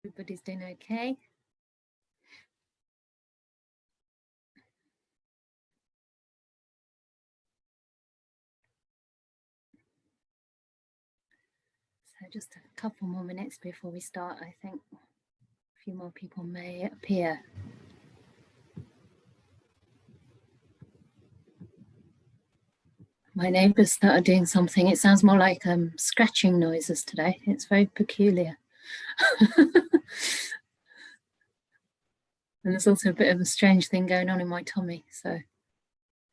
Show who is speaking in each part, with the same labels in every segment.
Speaker 1: Everybody's doing okay? So just a couple more minutes before we start, I think. A few more people may appear. My neighbours started doing something. It sounds more like scratching noises today. It's very peculiar. And there's also a bit of a strange thing going on in my tummy, so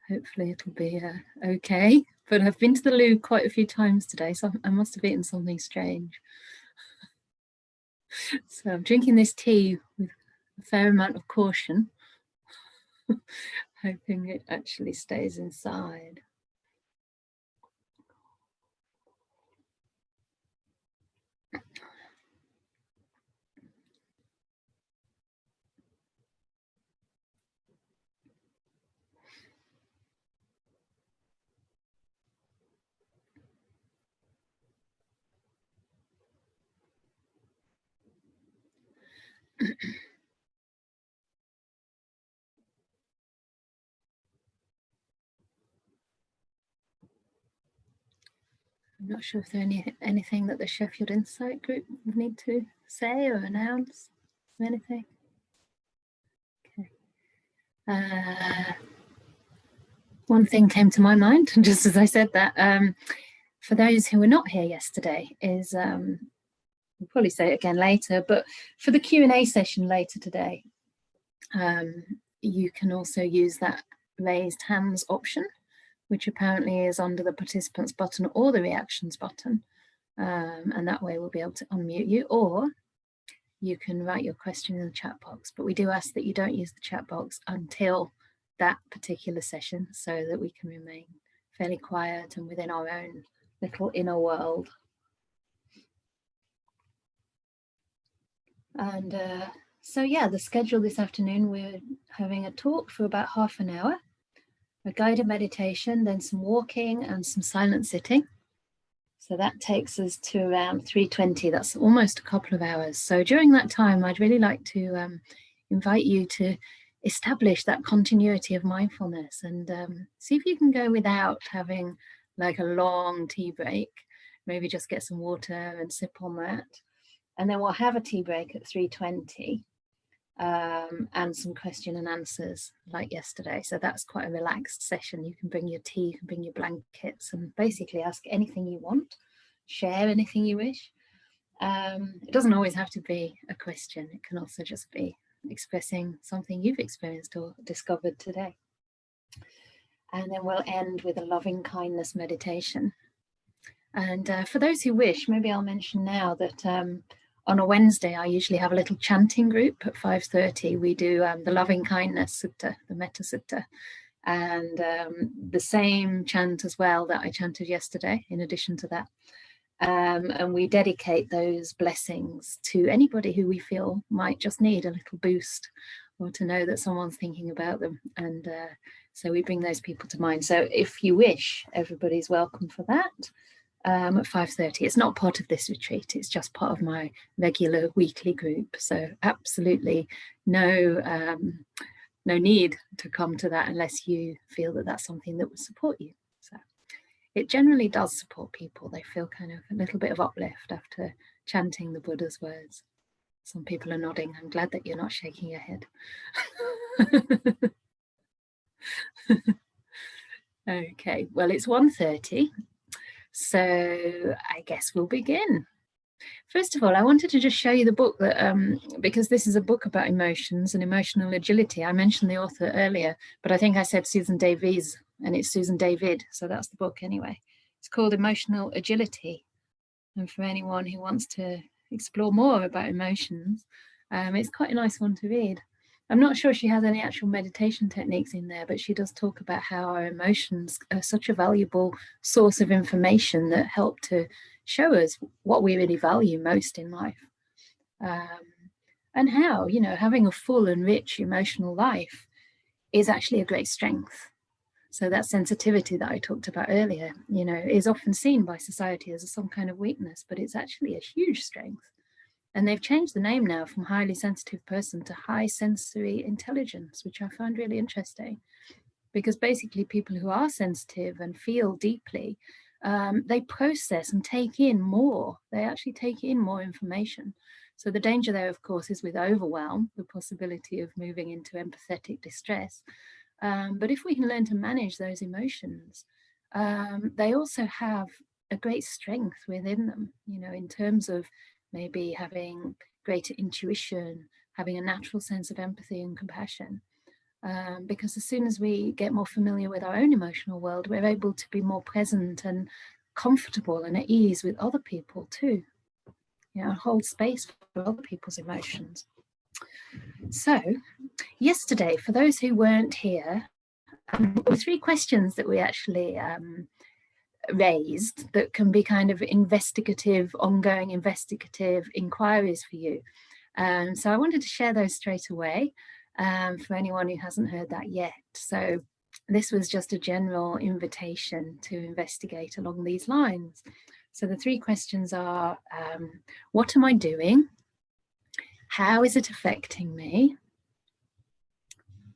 Speaker 1: hopefully it'll be okay. But I've been to the loo quite a few times today, so I must have eaten something strange. So I'm drinking this tea with a fair amount of caution, hoping it actually stays inside. I'm not sure if there's anything that the Sheffield Insight group would need to say or announce, anything. Okay. One thing came to my mind, just as I said that, for those who were not here yesterday, is, we'll probably say it again later, but for the Q&A session later today, you can also use that raised hands option, which apparently is under the participants button or the reactions button. And that way we'll be able to unmute you, or you can write your question in the chat box. But we do ask that you don't use the chat box until that particular session, so that we can remain fairly quiet and within our own little inner world. And so yeah, the schedule this afternoon, we're having a talk for about half an hour, a guided meditation, then some walking and some silent sitting. So that takes us to around 3:20. That's almost a couple of hours. So during that time, I'd really like to invite you to establish that continuity of mindfulness and see if you can go without having like a long tea break. Maybe just get some water and sip on that. And then we'll have a tea break at 3:20 and some question and answers like yesterday. So that's quite a relaxed session. You can bring your tea, you can bring your blankets and basically ask anything you want, share anything you wish. It doesn't always have to be a question. It can also just be expressing something you've experienced or discovered today. And then we'll end with a loving kindness meditation. And for those who wish, maybe I'll mention now that on a Wednesday, I usually have a little chanting group at 5:30. We do the loving kindness sutta, the metta sutta, and the same chant as well that I chanted yesterday, in addition to that. And we dedicate those blessings to anybody who we feel might just need a little boost or to know that someone's thinking about them. And so we bring those people to mind. So if you wish, everybody's welcome for that. At 5:30. It's not part of this retreat, it's just part of my regular weekly group. So absolutely no need to come to that unless you feel that that's something that would support you. So it generally does support people. They feel kind of a little bit of uplift after chanting the Buddha's words. Some people are nodding. I'm glad that you're not shaking your head. Okay, well, it's 1:30. So I guess we'll begin. First of all, I wanted to just show you the book that, because this is a book about emotions and emotional agility. I mentioned the author earlier, but I think I said Susan Davies, and it's Susan David. So that's the book anyway. It's called Emotional Agility. And for anyone who wants to explore more about emotions, it's quite a nice one to read. I'm not sure she has any actual meditation techniques in there, but she does talk about how our emotions are such a valuable source of information that help to show us what we really value most in life. And how, you know, having a full and rich emotional life is actually a great strength. So that sensitivity that I talked about earlier, you know, is often seen by society as some kind of weakness, but it's actually a huge strength. And they've changed the name now from highly sensitive person to high sensory intelligence, which I found really interesting, because basically people who are sensitive and feel deeply, they process and take in more. They actually take in more information. So the danger there, of course, is with overwhelm, the possibility of moving into empathetic distress. But if we can learn to manage those emotions, they also have a great strength within them, you know, in terms of maybe having greater intuition, having a natural sense of empathy and compassion. Because as soon as we get more familiar with our own emotional world, we're able to be more present and comfortable and at ease with other people too. You know, hold space for other people's emotions. So yesterday, for those who weren't here, there were 3 questions that we actually raised that can be kind of investigative, ongoing investigative inquiries for you. So I wanted to share those straight away for anyone who hasn't heard that yet. So this was just a general invitation to investigate along these lines. So the 3 questions are, what am I doing? How is it affecting me?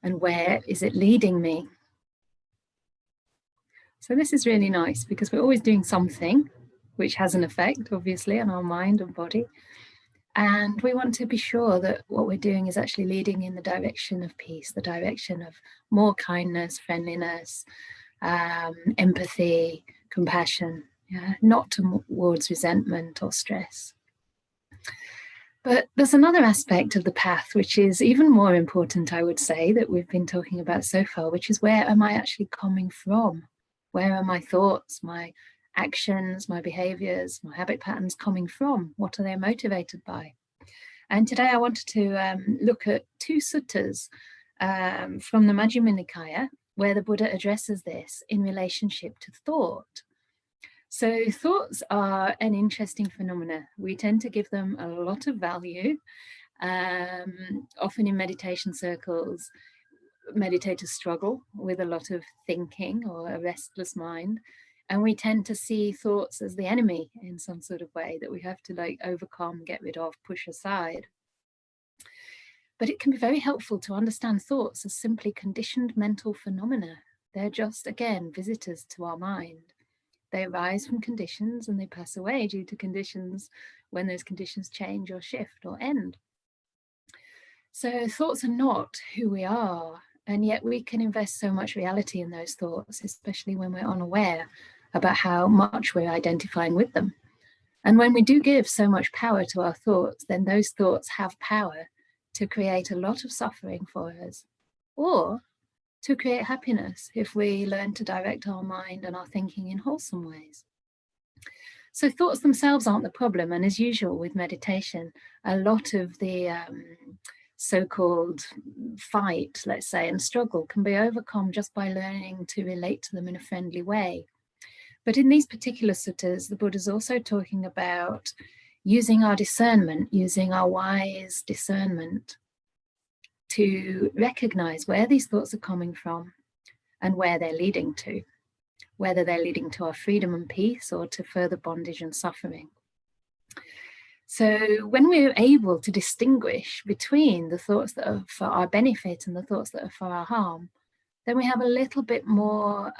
Speaker 1: And where is it leading me? So this is really nice because we're always doing something which has an effect, obviously, on our mind and body. And we want to be sure that what we're doing is actually leading in the direction of peace, the direction of more kindness, friendliness, empathy, compassion, not towards resentment or stress. But there's another aspect of the path which is even more important, I would say, that we've been talking about so far, which is where am I actually coming from? Where are my thoughts, my actions, my behaviors, my habit patterns coming from? What are they motivated by? And today I wanted to look at 2 suttas from the Majjhima Nikaya, where the Buddha addresses this in relationship to thought. So thoughts are an interesting phenomena. We tend to give them a lot of value. Often in meditation circles, meditators struggle with a lot of thinking or a restless mind. And we tend to see thoughts as the enemy in some sort of way that we have to like overcome, get rid of, push aside. But it can be very helpful to understand thoughts as simply conditioned mental phenomena. They're just, again, visitors to our mind. They arise from conditions and they pass away due to conditions when those conditions change or shift or end. So thoughts are not who we are, and yet we can invest so much reality in those thoughts, especially when we're unaware about how much we're identifying with them. And when we do give so much power to our thoughts, then those thoughts have power to create a lot of suffering for us, or to create happiness if we learn to direct our mind and our thinking in wholesome ways. So thoughts themselves aren't the problem, and as usual with meditation, a lot of the so-called fight, let's say, and struggle can be overcome just by learning to relate to them in a friendly way. But in these particular suttas, the Buddha is also talking about using our discernment, using our wise discernment to recognize where these thoughts are coming from and where they're leading to, whether they're leading to our freedom and peace or to further bondage and suffering. So when we're able to distinguish between the thoughts that are for our benefit and the thoughts that are for our harm, then we have a little bit more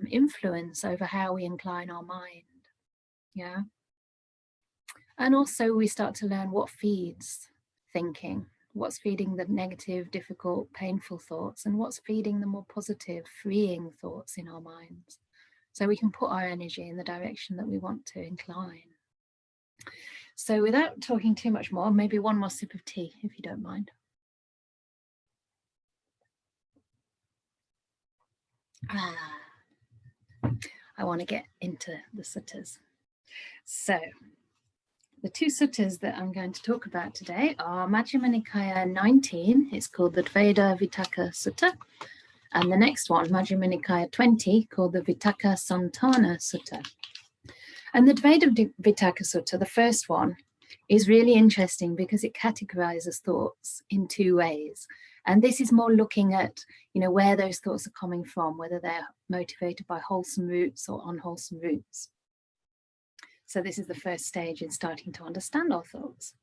Speaker 1: influence over how we incline our mind. Yeah. And also we start to learn what feeds thinking, what's feeding the negative, difficult, painful thoughts, and what's feeding the more positive, freeing thoughts in our minds. So we can put our energy in the direction that we want to incline. So without talking too much more, maybe one more sip of tea, if you don't mind. I want to get into the suttas. So the 2 suttas that I'm going to talk about today are Majjhima Nikaya 19, it's called the Dvaita Vitakka Sutta, and the next one, Majjhima Nikaya 20, called the Vitakka Santana Sutta. And the Dvaita Vitakka Sutta, the first one, is really interesting because it categorizes thoughts in 2 ways. And this is more looking at, you know, where those thoughts are coming from, whether they're motivated by wholesome roots or unwholesome roots. So this is the first stage in starting to understand our thoughts.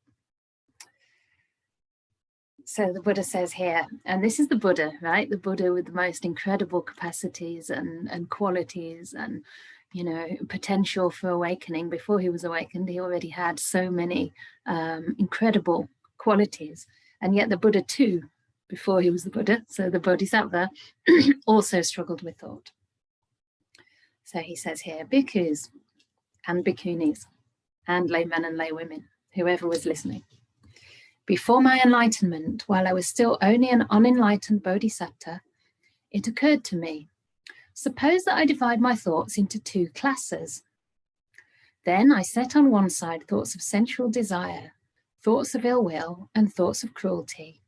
Speaker 1: So the Buddha says here, and this is the Buddha, right? The Buddha with the most incredible capacities and qualities and, you know, potential for awakening. Before he was awakened, he already had so many incredible qualities. And yet the Buddha too, before he was the Buddha, so the Bodhisattva, also struggled with thought. So he says here, bhikkhus and bhikkhunis and laymen and laywomen, whoever was listening. Before my enlightenment, while I was still only an unenlightened bodhisattva, it occurred to me, suppose that I divide my thoughts into two classes. Then I set on one side thoughts of sensual desire, thoughts of ill will, and thoughts of cruelty.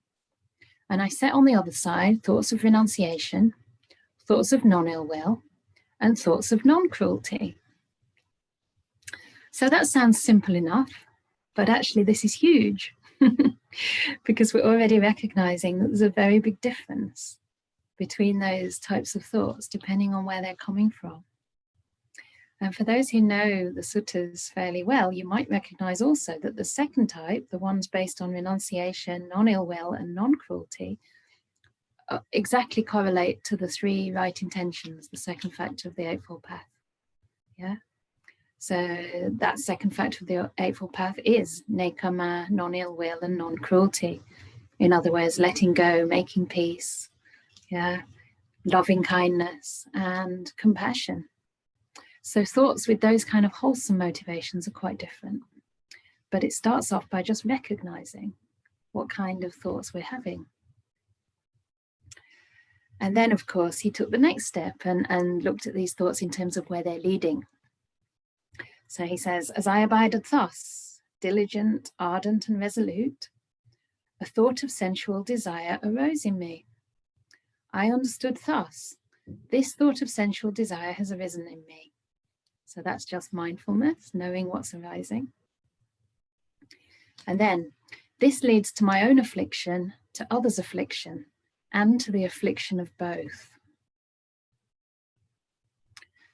Speaker 1: And I set on the other side thoughts of renunciation, thoughts of non-ill will, and thoughts of non-cruelty. So that sounds simple enough, but actually this is huge. Because we're already recognizing that there's a very big difference between those types of thoughts depending on where they're coming from. And for those who know the suttas fairly well, you might recognize also that the second type, the ones based on renunciation, non-ill will, and non-cruelty, exactly correlate to the three right intentions, the second factor of the Eightfold Path. Yeah. So that second factor of the Eightfold Path is nekama, non-ill will, and non-cruelty. In other words, letting go, making peace, yeah, loving kindness, and compassion. So thoughts with those kind of wholesome motivations are quite different. But it starts off by just recognizing what kind of thoughts we're having. And then, of course, he took the next step and looked at these thoughts in terms of where they're leading. So he says, as I abided thus, diligent, ardent, and resolute, a thought of sensual desire arose in me. I understood thus, this thought of sensual desire has arisen in me. So that's just mindfulness, knowing what's arising. And then, this leads to my own affliction, to others' affliction, and to the affliction of both.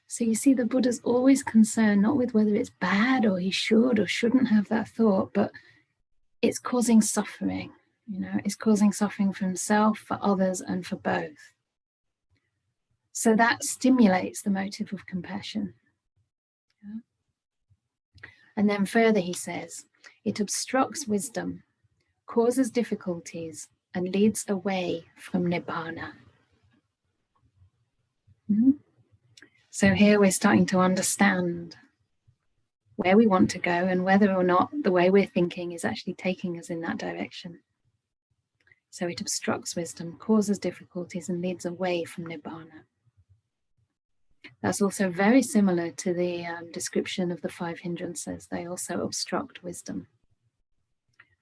Speaker 1: So you see, the Buddha's always concerned not with whether it's bad or he should or shouldn't have that thought, but it's causing suffering. You know, it's causing suffering for himself, for others, and for both. So that stimulates the motive of compassion. Yeah. And then further he says, it obstructs wisdom, causes difficulties, and leads away from nibbana. Mm-hmm. So here we're starting to understand where we want to go and whether or not the way we're thinking is actually taking us in that direction. So it obstructs wisdom, causes difficulties, and leads away from nibbana. That's also very similar to the description of the 5 hindrances. They also obstruct wisdom.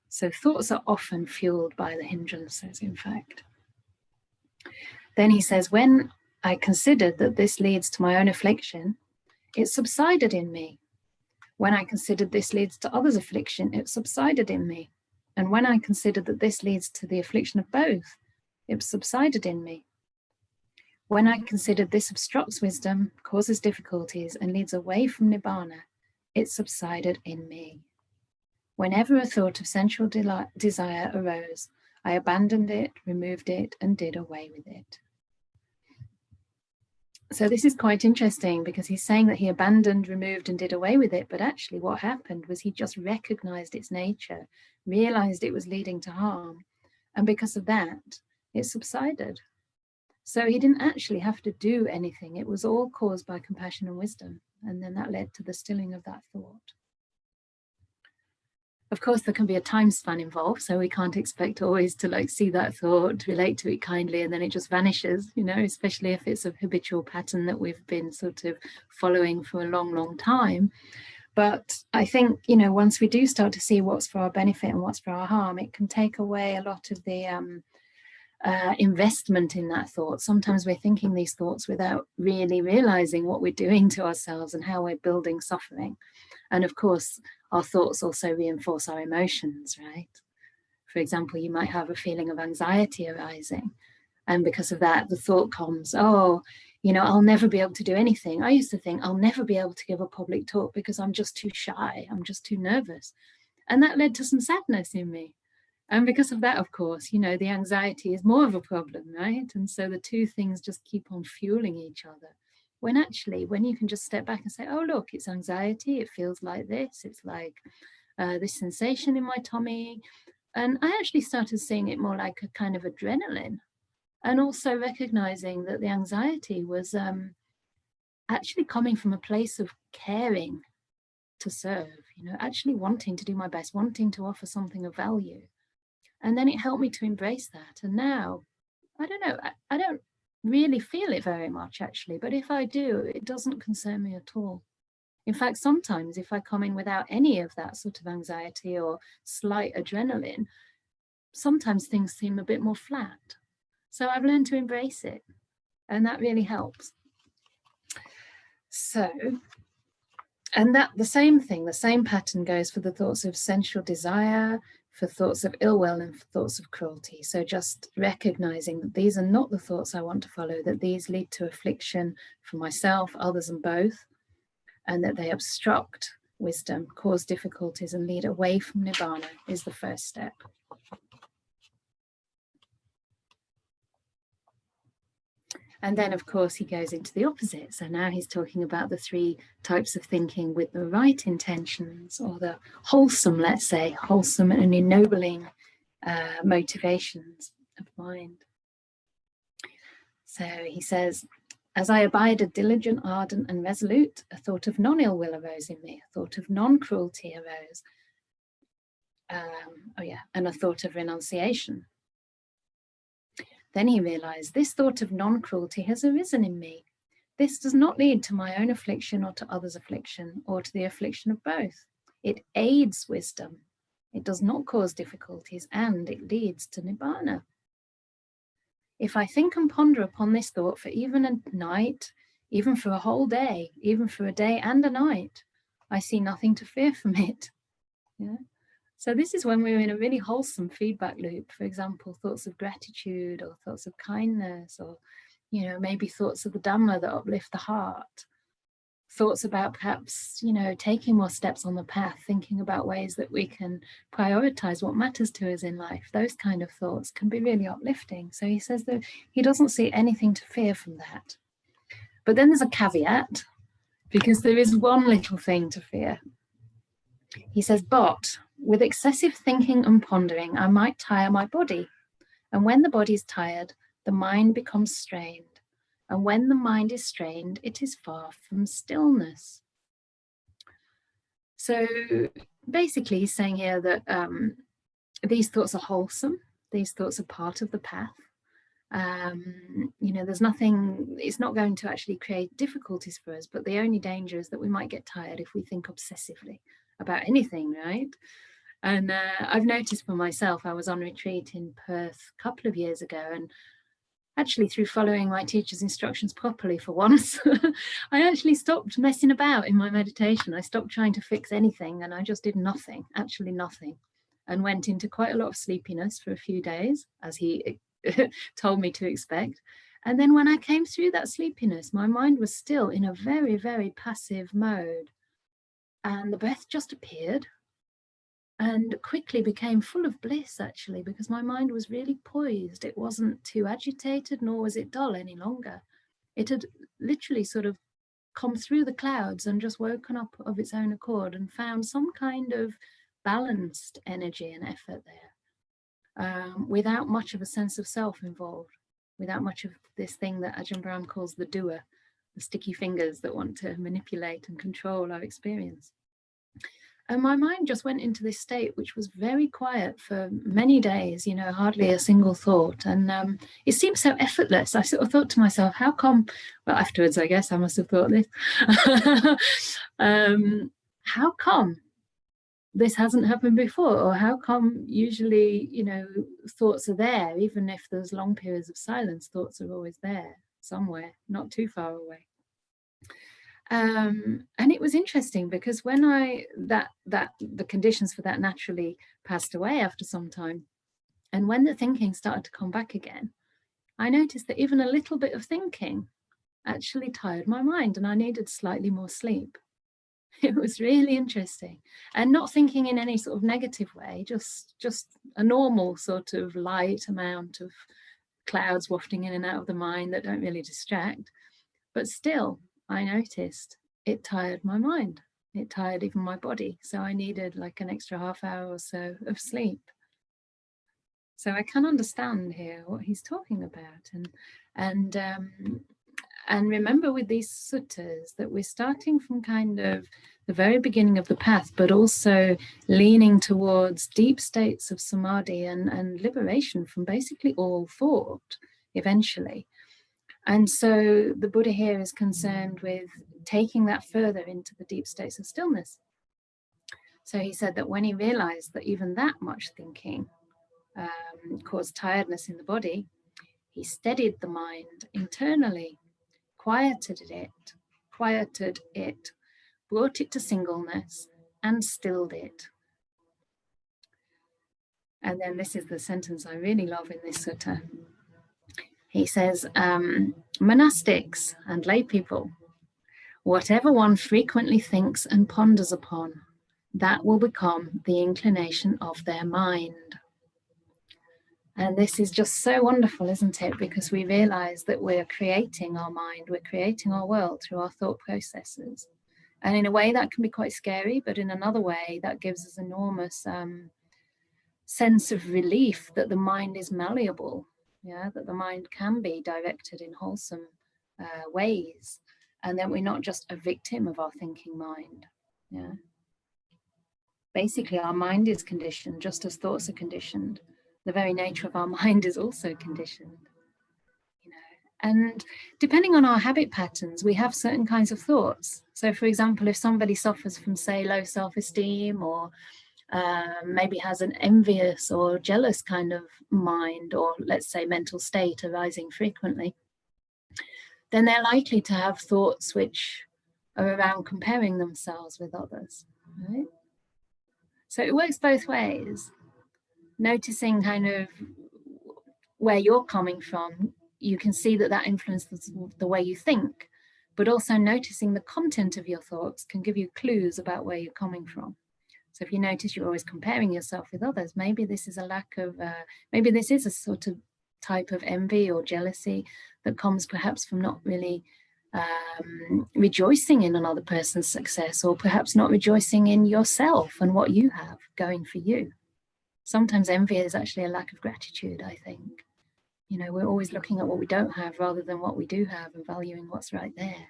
Speaker 1: So thoughts are often fueled by the hindrances, in fact. Then he says, when I considered that this leads to my own affliction, it subsided in me. When I considered this leads to others' affliction, it subsided in me. And when I considered that this leads to the affliction of both, it subsided in me. When I considered this obstructs wisdom, causes difficulties, and leads away from nibbana, it subsided in me. Whenever a thought of sensual desire arose, I abandoned it, removed it, and did away with it. So this is quite interesting because he's saying that he abandoned, removed, and did away with it. But actually what happened was he just recognized its nature, realized it was leading to harm. And because of that, it subsided. So he didn't actually have to do anything. It was all caused by compassion and wisdom. And then that led to the stilling of that thought. Of course, there can be a time span involved, so we can't expect always to see that thought, relate to it kindly, and then it just vanishes, you know, especially if it's a habitual pattern that we've been sort of following for a long, long time. But I think, you know, once we do start to see what's for our benefit and what's for our harm, it can take away a lot of the investment in that thought. Sometimes we're thinking these thoughts without really realizing what we're doing to ourselves and how we're building suffering. And of course, our thoughts also reinforce our emotions, right? For example, you might have a feeling of anxiety arising. And because of that, the thought comes, oh, you know, I'll never be able to do anything. I used to think I'll never be able to give a public talk because I'm just too shy. I'm just too nervous. And that led to some sadness in me. And because of that, of course, you know, the anxiety is more of a problem, right? And so the two things just keep on fueling each other. When actually, when you can just step back and say, oh, look, it's anxiety. It feels like this. It's like this sensation in my tummy. And I actually started seeing it more like a kind of adrenaline, and also recognizing that the anxiety was actually coming from a place of caring to serve, you know, actually wanting to do my best, wanting to offer something of value. And then it helped me to embrace that. And now, I don't know, I don't really feel it very much actually, but if I do, it doesn't concern me at all. In fact, sometimes if I come in without any of that sort of anxiety or slight adrenaline, sometimes things seem a bit more flat. So I've learned to embrace it, and that really helps. So, and that the same thing, the same pattern goes for the thoughts of sensual desire, for thoughts of ill will, and for thoughts of cruelty. So just recognizing that these are not the thoughts I want to follow, that these lead to affliction for myself, others, and both, and that they obstruct wisdom, cause difficulties, and lead away from nibbana is the first step. And then, of course, he goes into the opposite. So now he's talking about the three types of thinking with the right intentions, or the wholesome, let's say, wholesome and ennobling motivations of mind. So he says, as I abided diligent, ardent, and resolute, a thought of non-ill will arose in me, a thought of non-cruelty arose, and a thought of renunciation. Then he realized, this thought of non-cruelty has arisen in me. This does not lead to my own affliction or to others' affliction, or to the affliction of both. It aids wisdom. It does not cause difficulties, and it leads to nibbana. If I think and ponder upon this thought for even a night, even for a whole day, even for a day and a night, I see nothing to fear from it. Yeah? So this is when we're in a really wholesome feedback loop. For example, thoughts of gratitude, or thoughts of kindness, or, you know, maybe thoughts of the Dhamma that uplift the heart. Thoughts about perhaps, you know, taking more steps on the path, thinking about ways that we can prioritize what matters to us in life. Those kind of thoughts can be really uplifting. So he says that he doesn't see anything to fear from that. But then there's a caveat, because there is one little thing to fear. He says, but with excessive thinking and pondering, I might tire my body. And when the body is tired, the mind becomes strained. And when the mind is strained, it is far from stillness. So basically, he's saying here that these thoughts are wholesome. These thoughts are part of the path. You know, there's nothing, it's not going to actually create difficulties for us, but the only danger is that we might get tired if we think obsessively about anything, right? And I've noticed for myself, I was on retreat in Perth a couple of years ago, and actually through following my teacher's instructions properly for once, I actually stopped messing about in my meditation. I stopped trying to fix anything, and I just did nothing, actually nothing, and went into quite a lot of sleepiness for a few days, as he told me to expect. And then when I came through that sleepiness, my mind was still in a very, very passive mode. And the breath just appeared and quickly became full of bliss, actually, because my mind was really poised. It wasn't too agitated, nor was it dull any longer. It had literally sort of come through the clouds and just woken up of its own accord and found some kind of balanced energy and effort there, without much of a sense of self involved, without much of this thing that Ajahn Brahm calls the doer, the sticky fingers that want to manipulate and control our experience. And my mind just went into this state, which was very quiet for many days, you know, hardly a single thought. And it seemed so effortless. I sort of thought to myself, how come, well, afterwards, I guess I must have thought this, how come this hasn't happened before? Or how come usually, you know, thoughts are there, even if there's long periods of silence, thoughts are always there somewhere, not too far away. And it was interesting because when the conditions for that naturally passed away after some time, and when the thinking started to come back again, I noticed that even a little bit of thinking actually tired my mind, and I needed slightly more sleep. It was really interesting, and not thinking in any sort of negative way, just a normal sort of light amount of clouds wafting in and out of the mind that don't really distract. But still, I noticed it tired my mind. It tired even my body. So I needed like an extra half hour or so of sleep. So I can understand here what he's talking about. And remember with these suttas that we're starting from kind of the very beginning of the path, but also leaning towards deep states of samadhi and liberation from basically all thought eventually. And so the Buddha here is concerned with taking that further into the deep states of stillness. So he said that when he realized that even that much thinking caused tiredness in the body, he steadied the mind internally, quieted it, brought it to singleness, and stilled it. And then this is the sentence I really love in this sutta. He says, monastics and lay people, whatever one frequently thinks and ponders upon, that will become the inclination of their mind. And this is just so wonderful, isn't it? Because we realize that we're creating our mind, we're creating our world through our thought processes. And in a way that can be quite scary, but in another way that gives us enormous sense of relief that the mind is malleable, that the mind can be directed in wholesome ways, and that we're not just a victim of our thinking mind. Basically, our mind is conditioned just as thoughts are conditioned. The very nature of our mind is also conditioned. And depending on our habit patterns, we have certain kinds of thoughts. So, for example, if somebody suffers from, say, low self-esteem, or maybe has an envious or jealous kind of mind, or let's say mental state arising frequently, then they're likely to have thoughts which are around comparing themselves with others, right? So it works both ways. Noticing kind of where you're coming from, you can see that that influences the way you think, but also noticing the content of your thoughts can give you clues about where you're coming from. So if you notice you're always comparing yourself with others, maybe this is a lack of, maybe this is a sort of type of envy or jealousy that comes perhaps from not really rejoicing in another person's success, or perhaps not rejoicing in yourself and what you have going for you. Sometimes envy is actually a lack of gratitude, I think. We're always looking at what we don't have rather than what we do have and valuing what's right there.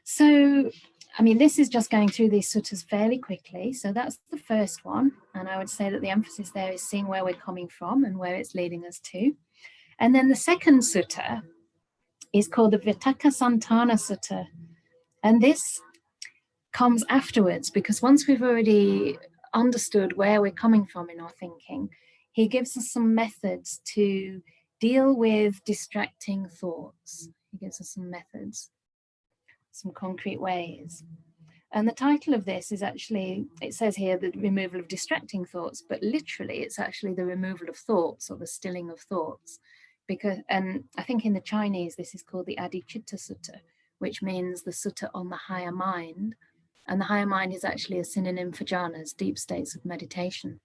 Speaker 1: So, I mean, this is just going through these suttas fairly quickly. So that's the first one. And I would say that the emphasis there is seeing where we're coming from and where it's leading us to. And then the second sutta is called the Vitakasantana Sutta. And this comes afterwards, because once we've already understood where we're coming from in our thinking, he gives us some methods to deal with distracting thoughts. He gives us some methods, some concrete ways. And the title of this is actually, it says here, the removal of distracting thoughts, but literally it's actually the removal of thoughts, or the stilling of thoughts. Because, and I think in the Chinese, this is called the Adhicitta Sutta, which means the sutta on the higher mind. And the higher mind is actually a synonym for jhanas, deep states of meditation.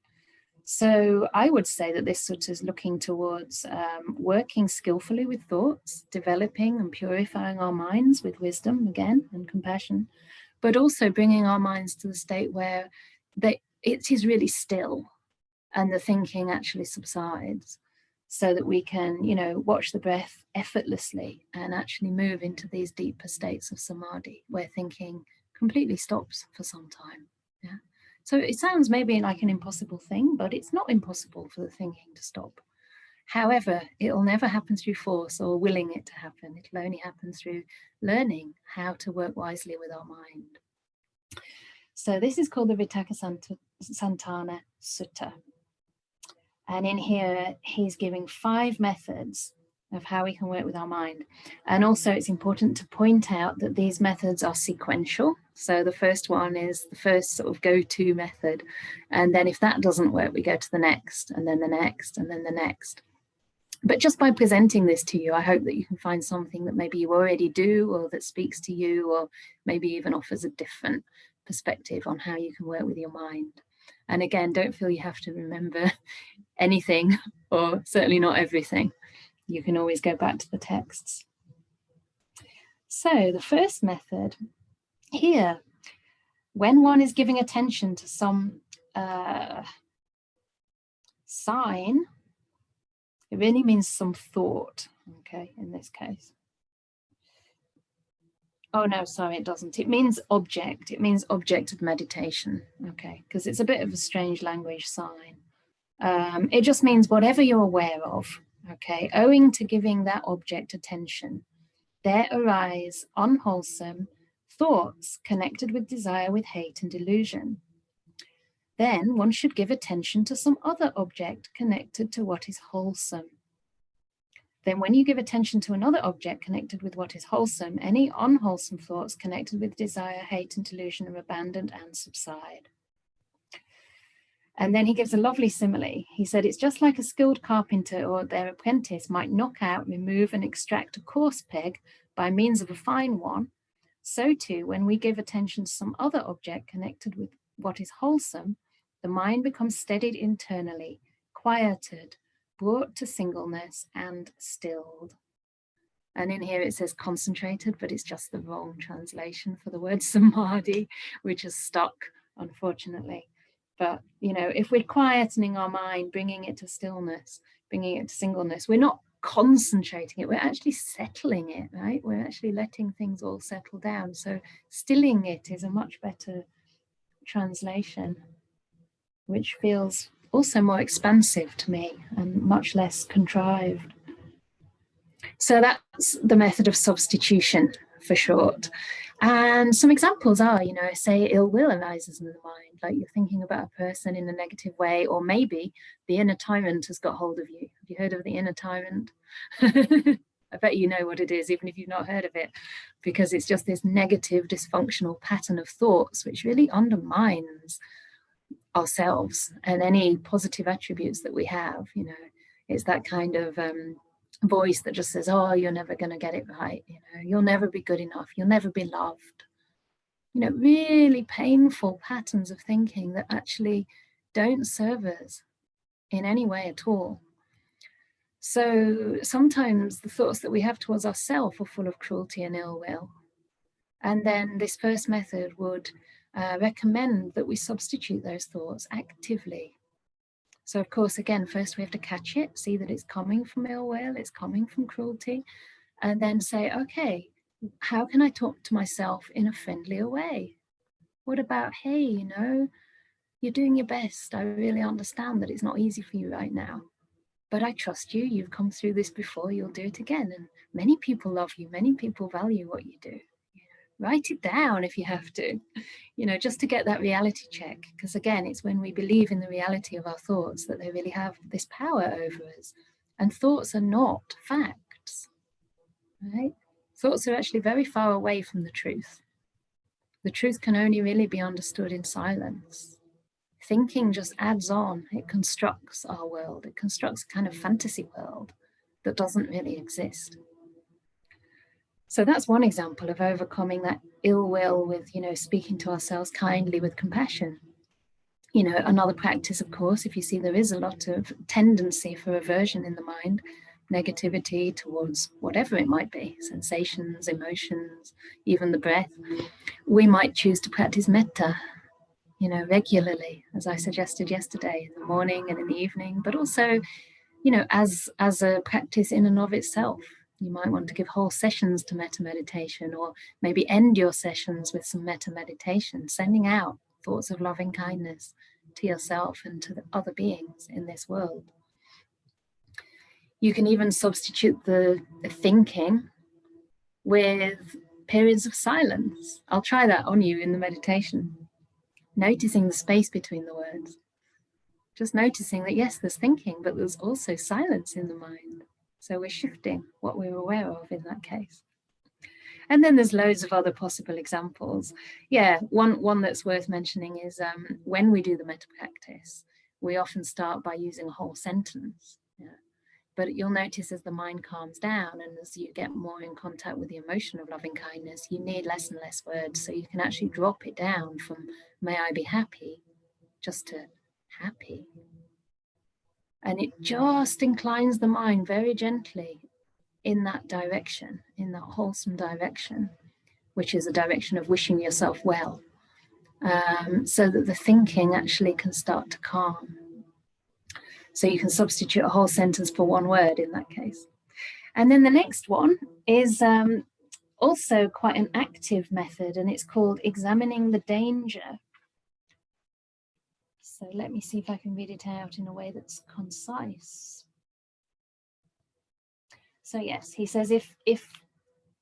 Speaker 1: So I would say that this sutta is looking towards working skillfully with thoughts, developing and purifying our minds with wisdom, again, and compassion, but also bringing our minds to the state where it is really still and the thinking actually subsides, so that we can, watch the breath effortlessly and actually move into these deeper states of samadhi where thinking completely stops for some time. So it sounds maybe like an impossible thing, but it's not impossible for the thinking to stop. However, it'll never happen through force or willing it to happen. It'll only happen through learning how to work wisely with our mind. So this is called the Vitakasantana Sutta. And in here, he's giving 5 methods of how we can work with our mind. And also it's important to point out that these methods are sequential. So the first one is the first sort of go-to method. And then if that doesn't work, we go to the next, and then the next, and then the next. But just by presenting this to you, I hope that you can find something that maybe you already do, or that speaks to you, or maybe even offers a different perspective on how you can work with your mind. And again, don't feel you have to remember anything, or certainly not everything. You can always go back to the texts. So the first method here, when one is giving attention to some sign, it really means some thought, okay, in this case. Oh, no, sorry, it doesn't. It means object. It means object of meditation, okay, because it's a bit of a strange language sign. It just means whatever you're aware of, okay, owing to giving that object attention, there arise unwholesome thoughts connected with desire, with hate and delusion. Then one should give attention to some other object connected to what is wholesome. Then when you give attention to another object connected with what is wholesome, any unwholesome thoughts connected with desire, hate and delusion are abandoned and subside. And then he gives a lovely simile. He said, it's just like a skilled carpenter or their apprentice might knock out, remove and extract a coarse peg by means of a fine one. So too, when we give attention to some other object connected with what is wholesome, the mind becomes steadied internally, quieted, brought to singleness and stilled. And in here it says concentrated, but it's just the wrong translation for the word samadhi, which is stuck, unfortunately. But, you know, if we're quietening our mind, bringing it to stillness, bringing it to singleness, we're not concentrating it, we're actually settling it, right? We're actually letting things all settle down. So stilling it is a much better translation, which feels also more expansive to me and much less contrived. So that's the method of substitution, for short. And some examples are, you know, say ill will arises in the mind, like you're thinking about a person in a negative way, or maybe the inner tyrant has got hold of you. Have you heard of the inner tyrant? I bet you know what it is, even if you've not heard of it, because it's just this negative, dysfunctional pattern of thoughts which really undermines ourselves and any positive attributes that we have. You know, it's that kind of voice that just says, oh, you're never going to get it right, you know, you'll never be good enough, you'll never be loved. You know, really painful patterns of thinking that actually don't serve us in any way at all. So sometimes the thoughts that we have towards ourselves are full of cruelty and ill will. And then this first method would recommend that we substitute those thoughts actively. So of course, again, first we have to catch it, see that it's coming from ill will, it's coming from cruelty, and then say, okay, how can I talk to myself in a friendlier way? What about, hey, you know, you're doing your best. I really understand that it's not easy for you right now, but I trust you. You've come through this before, you'll do it again. And many people love you. Many people value what you do. Write it down if you have to, you know, just to get that reality check. Because again, it's when we believe in the reality of our thoughts that they really have this power over us. And thoughts are not facts, right? Thoughts are actually very far away from the truth. The truth can only really be understood in silence. Thinking just adds on. It constructs our world. It constructs a kind of fantasy world that doesn't really exist. So that's one example of overcoming that ill will with, you know, speaking to ourselves kindly with compassion. You know, another practice, of course, if you see there is a lot of tendency for aversion in the mind, negativity towards whatever it might be, sensations, emotions, even the breath, we might choose to practice metta, you know, regularly, as I suggested yesterday, in the morning and in the evening, but also, you know, as a practice in and of itself. You might want to give whole sessions to metta meditation, or maybe end your sessions with some metta meditation, sending out thoughts of loving kindness to yourself and to the other beings in this world. You can even substitute the thinking with periods of silence. I'll try that on you in the meditation. Noticing the space between the words. Just noticing that, yes, there's thinking, but there's also silence in the mind. So we're shifting what we're aware of in that case. And then there's loads of other possible examples. Yeah, one that's worth mentioning is when we do the metta practice, we often start by using a whole sentence. Yeah. But you'll notice as the mind calms down and as you get more in contact with the emotion of loving kindness, you need less and less words, so you can actually drop it down from may I be happy just to happy. And it just inclines the mind very gently in that direction, in that wholesome direction, which is a direction of wishing yourself well, so that the thinking actually can start to calm. So you can substitute a whole sentence for one word in that case. And then the next one is also quite an active method, and it's called examining the danger. So let me see if I can read it out in a way that's concise. So yes, he says if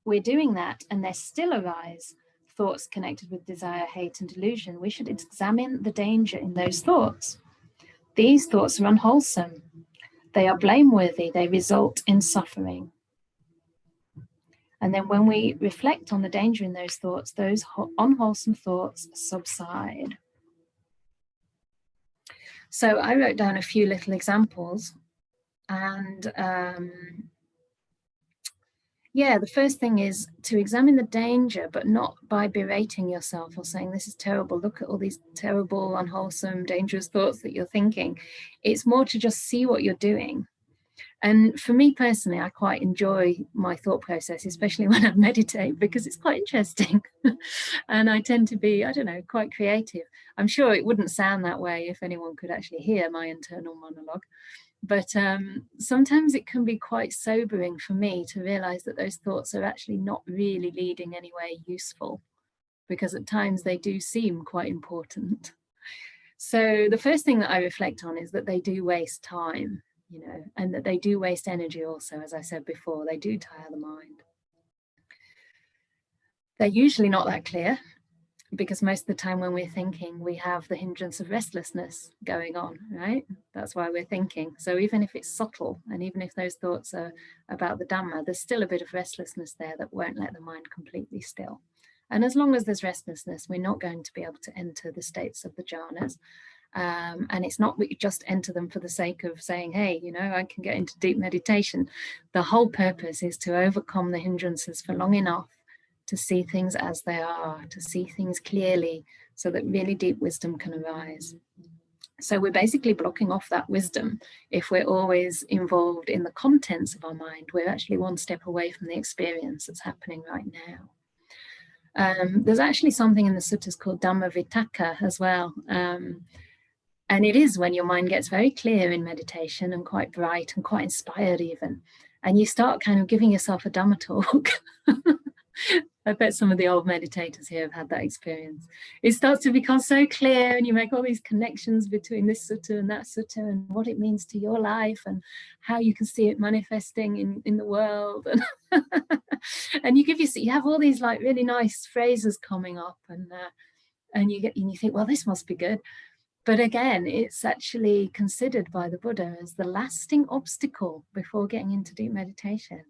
Speaker 1: we're doing that and there still arise thoughts connected with desire, hate, and delusion, we should examine the danger in those thoughts. These thoughts are unwholesome. They are blameworthy. They result in suffering. And then when we reflect on the danger in those thoughts, those unwholesome thoughts subside. So I wrote down a few little examples. And yeah, the first thing is to examine the danger, but not by berating yourself or saying, this is terrible, look at all these terrible, unwholesome, dangerous thoughts that you're thinking. It's more to just see what you're doing. And for me personally, I quite enjoy my thought process, especially when I meditate, because it's quite interesting. And I tend to be, I don't know, quite creative. I'm sure it wouldn't sound that way if anyone could actually hear my internal monologue. But sometimes it can be quite sobering for me to realize that those thoughts are actually not really leading anywhere useful, because at times they do seem quite important. So the first thing that I reflect on is that they do waste time, you know, and that they do waste energy also. As I said before, they do tire the mind. They're usually not that clear, because most of the time when we're thinking, we have the hindrance of restlessness going on, right? That's why we're thinking. So even if it's subtle, and even if those thoughts are about the Dhamma, there's still a bit of restlessness there that won't let the mind completely still. And as long as there's restlessness, we're not going to be able to enter the states of the jhanas. And it's not that you just enter them for the sake of saying, hey, you know, I can get into deep meditation. The whole purpose is to overcome the hindrances for long enough to see things as they are, to see things clearly, so that really deep wisdom can arise. So we're basically blocking off that wisdom. If we're always involved in the contents of our mind, we're actually one step away from the experience that's happening right now. There's actually something in the suttas called Dhamma Vitakka as well. And it is when your mind gets very clear in meditation and quite bright and quite inspired even, and you start kind of giving yourself a Dhamma talk. I bet some of the old meditators here have had that experience. It starts to become so clear, and you make all these connections between this sutta and that sutta, and what it means to your life and how you can see it manifesting in the world. And, and you have all these like really nice phrases coming up, and you think, well, this must be good. But again, it's actually considered by the Buddha as the lasting obstacle before getting into deep meditation.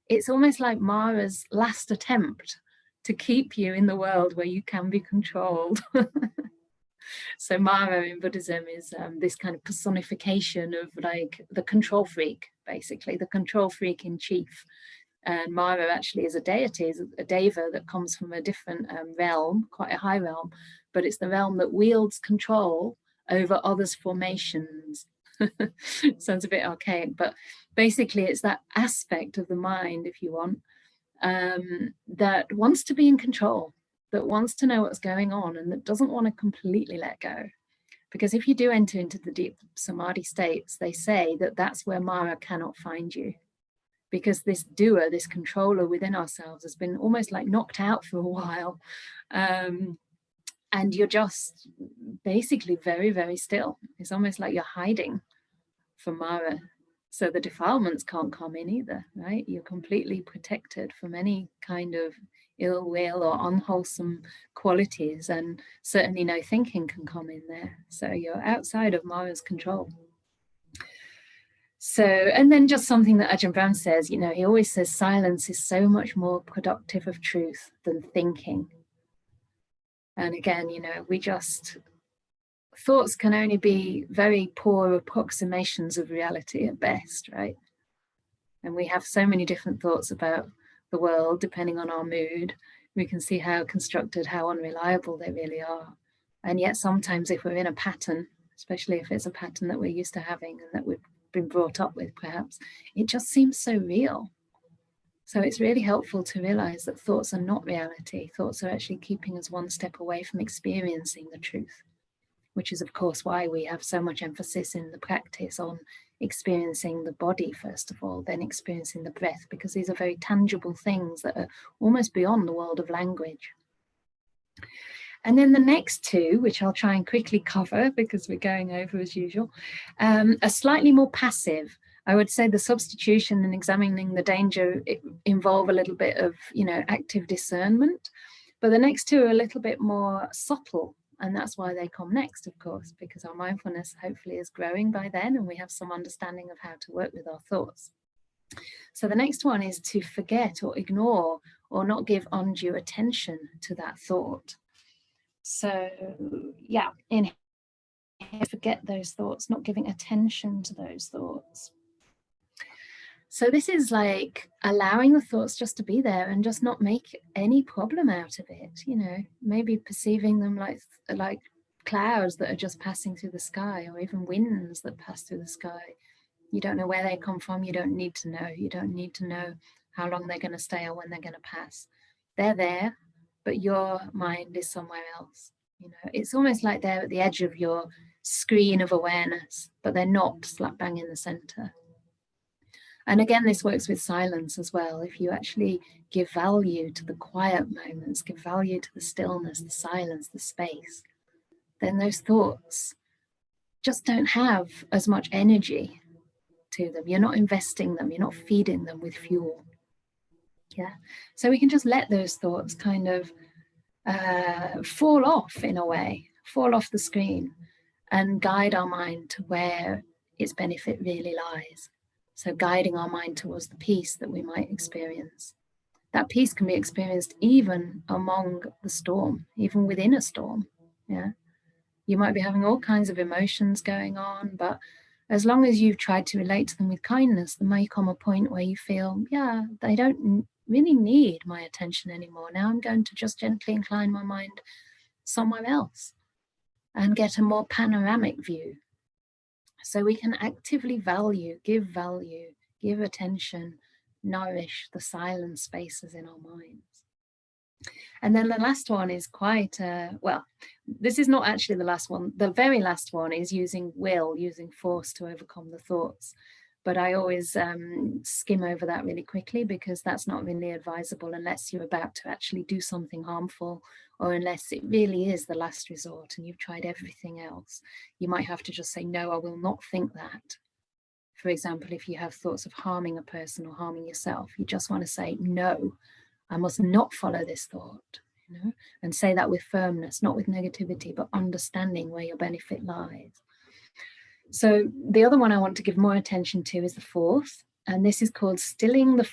Speaker 1: It's almost like Mara's last attempt to keep you in the world where you can be controlled. So Mara in Buddhism is this kind of personification of like the control freak, basically, the control freak in chief. And Mara actually is a deity, is a deva that comes from a different realm, quite a high realm, but it's the realm that wields control over others' formations. Sounds a bit archaic, but basically it's that aspect of the mind, if you want, that wants to be in control, that wants to know what's going on, and that doesn't want to completely let go. Because if you do enter into the deep samadhi states, they say that that's where Mara cannot find you, because this doer, this controller within ourselves has been almost like knocked out for a while. And you're just basically very, very still. It's almost like you're hiding from Mara. So the defilements can't come in either, right? You're completely protected from any kind of ill will or unwholesome qualities, and certainly no thinking can come in there. So you're outside of Mara's control. So, and then just something that Ajahn Brahm says, you know, he always says silence is so much more productive of truth than thinking. And again, you know, thoughts can only be very poor approximations of reality at best, right? And we have so many different thoughts about the world, depending on our mood. We can see how constructed, how unreliable they really are. And yet sometimes if we're in a pattern, especially if it's a pattern that we're used to having and that we've been brought up with perhaps, it just seems so real. So it's really helpful to realize that thoughts are not reality. Thoughts are actually keeping us one step away from experiencing the truth, which is of course why we have so much emphasis in the practice on experiencing the body first of all, then experiencing the breath, because these are very tangible things that are almost beyond the world of language. And then the next two, which I'll try and quickly cover because we're going over as usual, are slightly more passive. I would say the substitution and examining the danger involve a little bit of, active discernment, but the next two are a little bit more subtle. And that's why they come next, of course, because our mindfulness hopefully is growing by then and we have some understanding of how to work with our thoughts. So the next one is to forget or ignore or not give undue attention to that thought. So yeah, forget those thoughts, not giving attention to those thoughts. So this is like allowing the thoughts just to be there and just not make any problem out of it, maybe perceiving them like clouds that are just passing through the sky, or even winds that pass through the sky. You don't know where they come from. You don't need to know. You don't need to know how long they're going to stay or when they're going to pass. They're there, but your mind is somewhere else. It's almost like they're at the edge of your screen of awareness, but they're not slap bang in the center. And again, this works with silence as well. If you actually give value to the quiet moments, give value to the stillness, the silence, the space, then those thoughts just don't have as much energy to them. You're not investing them, you're not feeding them with fuel. Yeah. So we can just let those thoughts kind of fall off in a way, fall off the screen, and guide our mind to where its benefit really lies. So guiding our mind towards the peace that we might experience. That peace can be experienced even among the storm, even within a storm. Yeah. You might be having all kinds of emotions going on, but as long as you've tried to relate to them with kindness, there may come a point where you feel, yeah, they don't really need my attention anymore. Now I'm going to just gently incline my mind somewhere else and get a more panoramic view. So we can actively give attention, nourish the silent spaces in our minds. And then the last one is quite, this is not actually the last one. The very last one is using will, using force to overcome the thoughts. But I always skim over that really quickly because that's not really advisable unless you're about to actually do something harmful, or unless it really is the last resort and you've tried everything else. You might have to just say, no, I will not think that. For example, if you have thoughts of harming a person or harming yourself, you just want to say, no, I must not follow this thought, and say that with firmness, not with negativity, but understanding where your benefit lies. So the other one I want to give more attention to is the fourth, and this is called stilling the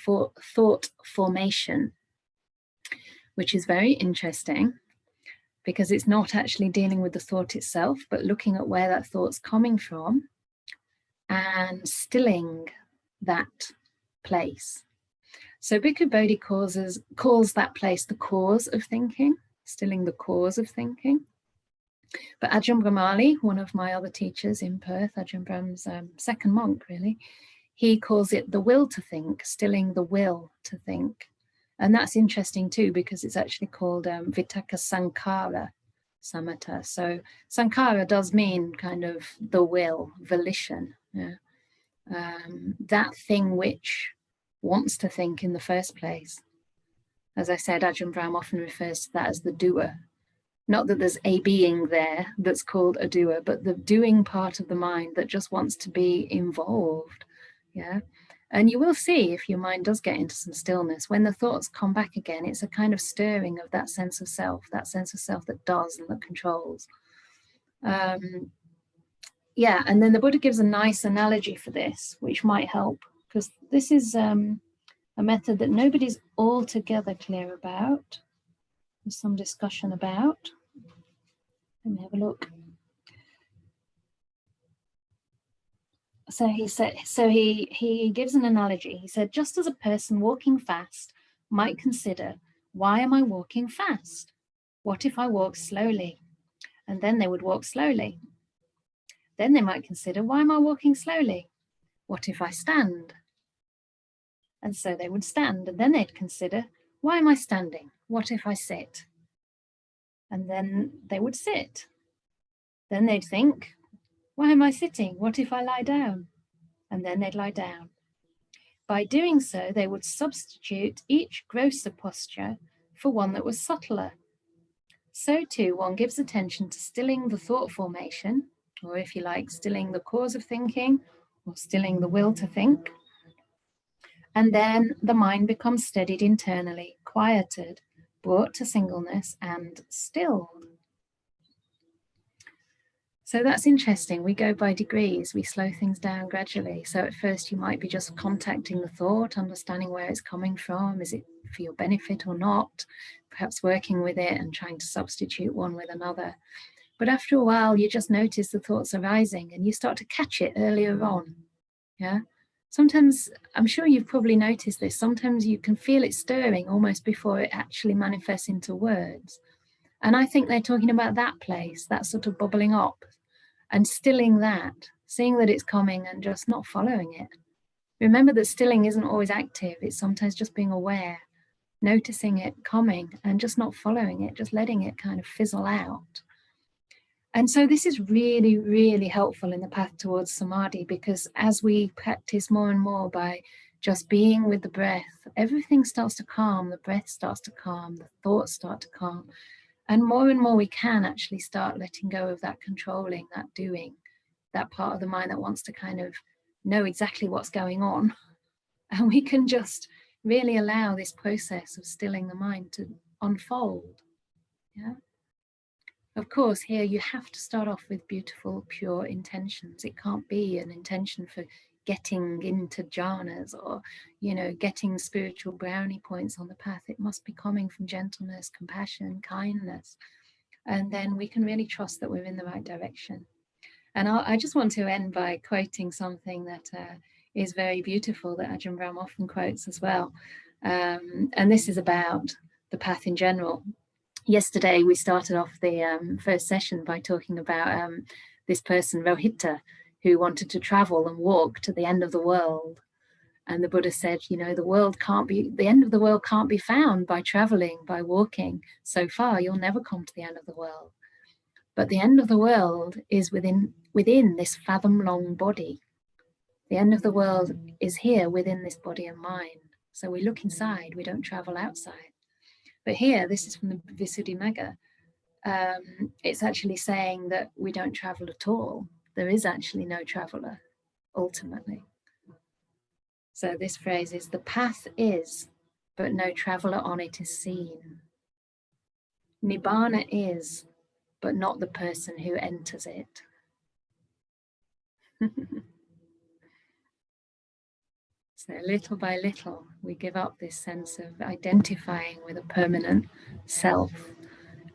Speaker 1: thought formation, which is very interesting because it's not actually dealing with the thought itself, but looking at where that thought's coming from and stilling that place. So Bhikkhu Bodhi calls that place the cause of thinking, stilling the cause of thinking. But Ajahn Brahmali, one of my other teachers in Perth, Ajahn Brahm's second monk really, he calls it the will to think, stilling the will to think. And that's interesting too, because it's actually called Vitakka Sankhara Samatha. So Sankhara does mean kind of the will, volition. Yeah? That thing which wants to think in the first place. As I said, Ajahn Brahm often refers to that as the doer. Not that there's a being there that's called a doer, but the doing part of the mind that just wants to be involved. Yeah. And you will see if your mind does get into some stillness, when the thoughts come back again, it's a kind of stirring of that sense of self that does and that controls. Yeah, and then the Buddha gives a nice analogy for this, which might help, because this is a method that nobody's altogether clear about. There's some discussion about. Let me have a look. So he said, so he gives an analogy. He said, just as a person walking fast might consider, why am I walking fast? What if I walk slowly? And then they would walk slowly. Then they might consider, why am I walking slowly? What if I stand? And so they would stand, and then they'd consider, why am I standing? What if I sit? And then they would sit. Then they'd think, why am I sitting? What if I lie down? And then they'd lie down. By doing so, they would substitute each grosser posture for one that was subtler. So too, one gives attention to stilling the thought formation, or if you like, stilling the cause of thinking, or stilling the will to think. And then the mind becomes steadied internally, quieted, brought to singleness, and stilled. So that's interesting. We go by degrees. We slow things down gradually. So at first you might be just contacting the thought, understanding where it's coming from. Is it for your benefit or not? Perhaps working with it and trying to substitute one with another. But after a while, you just notice the thoughts arising and you start to catch it earlier on. Yeah. Sometimes, I'm sure you've probably noticed this, sometimes you can feel it stirring almost before it actually manifests into words. And I think they're talking about that place, that sort of bubbling up and stilling that, seeing that it's coming and just not following it. Remember that stilling isn't always active, it's sometimes just being aware, noticing it coming and just not following it, just letting it kind of fizzle out. And so this is really, really helpful in the path towards samadhi, because as we practice more and more by just being with the breath, everything starts to calm, the breath starts to calm, the thoughts start to calm. And more we can actually start letting go of that controlling, that doing, that part of the mind that wants to kind of know exactly what's going on. And we can just really allow this process of stilling the mind to unfold. Yeah. Of course, here you have to start off with beautiful, pure intentions. It can't be an intention for getting into jhanas or, you know, getting spiritual brownie points on the path. It must be coming from gentleness, compassion, kindness. And then we can really trust that we're in the right direction. And I just want to end by quoting something that is very beautiful that Ajahn Brahm often quotes as well. And this is about the path in general. Yesterday, we started off the first session by talking about this person, Rohita, who wanted to travel and walk to the end of the world. And the Buddha said, you know, the end of the world can't be found by traveling, by walking so far. You'll never come to the end of the world. But the end of the world is within this fathom-long body. The end of the world is here within this body and mind. So we look inside, we don't travel outside. But here, this is from the Visuddhimagga, it's actually saying that we don't travel at all. There is actually no traveler, ultimately. So this phrase is, the path is, but no traveler on it is seen. Nibbana is, but not the person who enters it. So little by little, we give up this sense of identifying with a permanent self,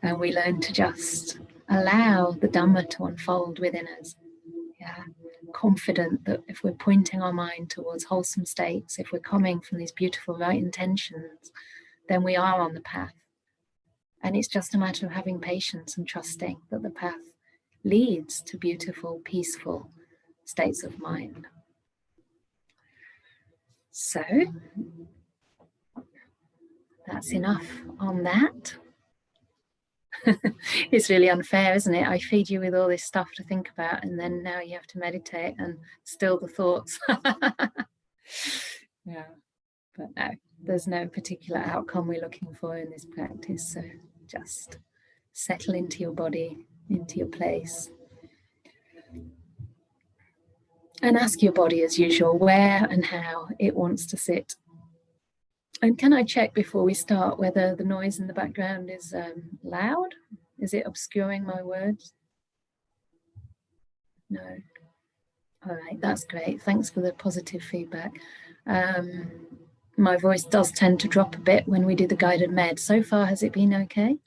Speaker 1: and we learn to just allow the Dhamma to unfold within us. Yeah, confident that if we're pointing our mind towards wholesome states, if we're coming from these beautiful right intentions, then we are on the path. And it's just a matter of having patience and trusting that the path leads to beautiful, peaceful states of mind. So that's enough on that. It's really unfair, isn't it? I feed you with all this stuff to think about, and then now you have to meditate and still the thoughts. Yeah, but no, there's no particular outcome we're looking for in this practice. So just settle into your body, into your place. And ask your body as usual where and how it wants to sit. And can I check before we start whether the noise in the background is loud? Is it obscuring my words? No. All right, that's great. Thanks for the positive feedback. My voice does tend to drop a bit when we do the guided med. So far, has it been okay?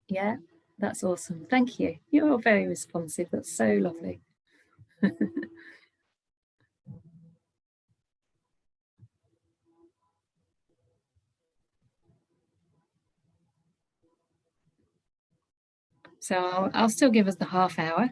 Speaker 1: Yeah, that's awesome. Thank you. You're very responsive. That's so lovely. So I'll still give us the half hour.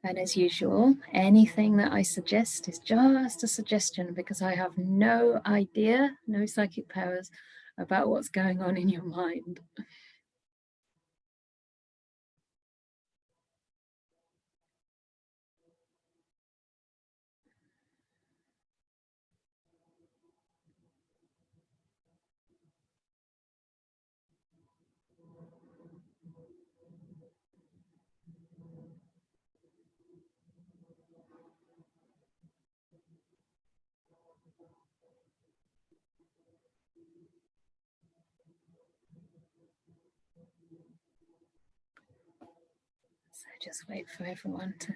Speaker 1: And as usual, anything that I suggest is just a suggestion, because I have no idea, no psychic powers about what's going on in your mind. So just wait for everyone to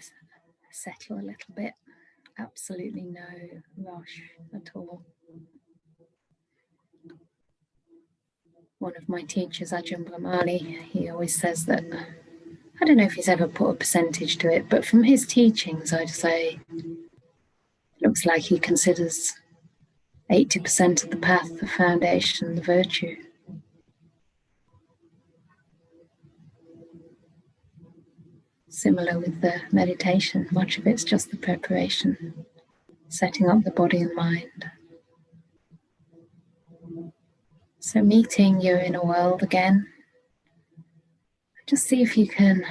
Speaker 1: settle a little bit. Absolutely no rush at all. One of my teachers, Ajahn Brahmali, he always says that, I don't know if he's ever put a percentage to it, but from his teachings, I'd say it looks like he considers 80% of the path, the foundation, the virtue. Similar with the meditation, much of it's just the preparation, setting up the body and mind. So meeting your inner world again, just see if you can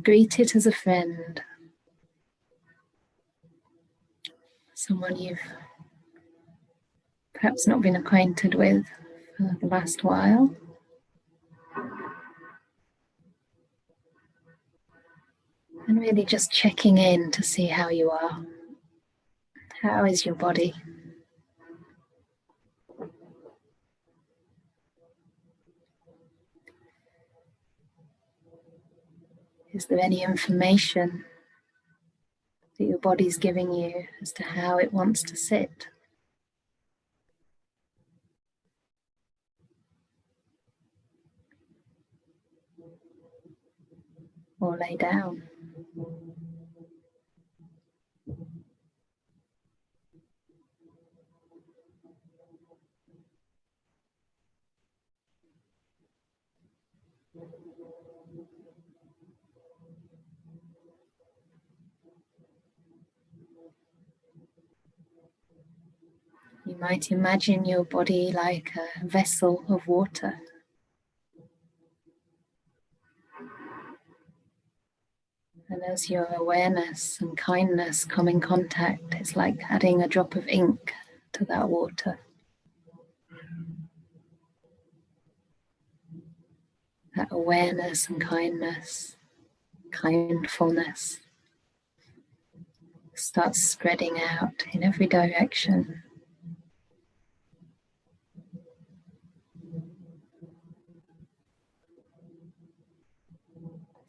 Speaker 1: greet it as a friend, someone you've perhaps not been acquainted with for the last while. And really just checking in to see how you are. How is your body? Is there any information that your body's giving you as to how it wants to sit? Or lay down? You might imagine your body like a vessel of water. And as your awareness and kindness come in contact, it's like adding a drop of ink to that water. That awareness and kindness, kindfulness starts spreading out in every direction.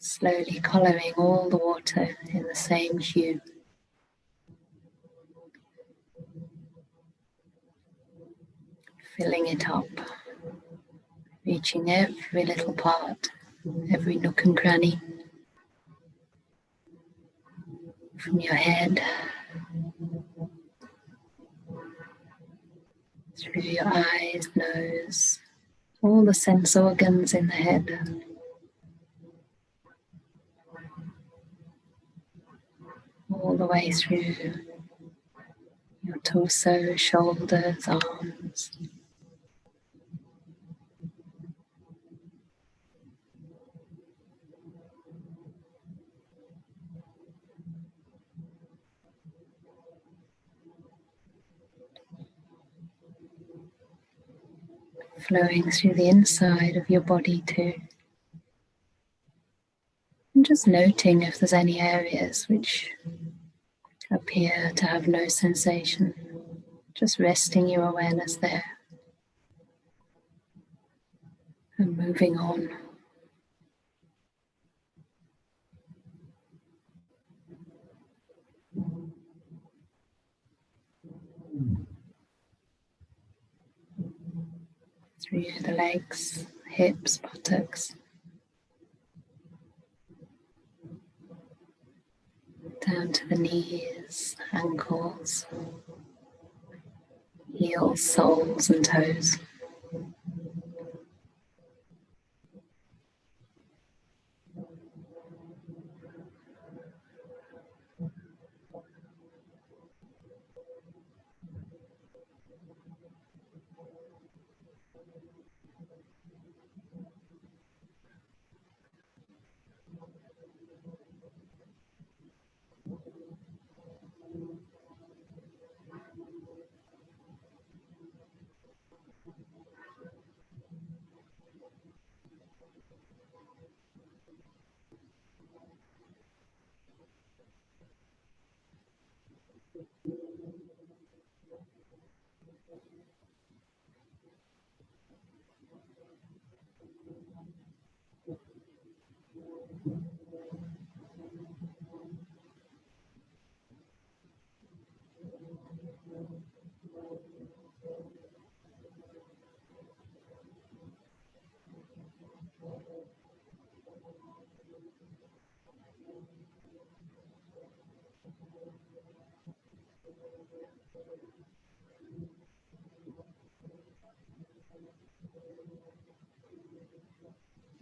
Speaker 1: Slowly colouring all the water in the same hue. Filling it up, reaching every little part, every nook and cranny. From your head, through your eyes, nose, all the sense organs in the head. All the way through your torso, shoulders, arms. Flowing through the inside of your body too. And just noting if there's any areas which appear to have no sensation. Just resting your awareness there. And moving on. Through the legs, hips, buttocks, down to the knees, ankles, heels, soles and toes.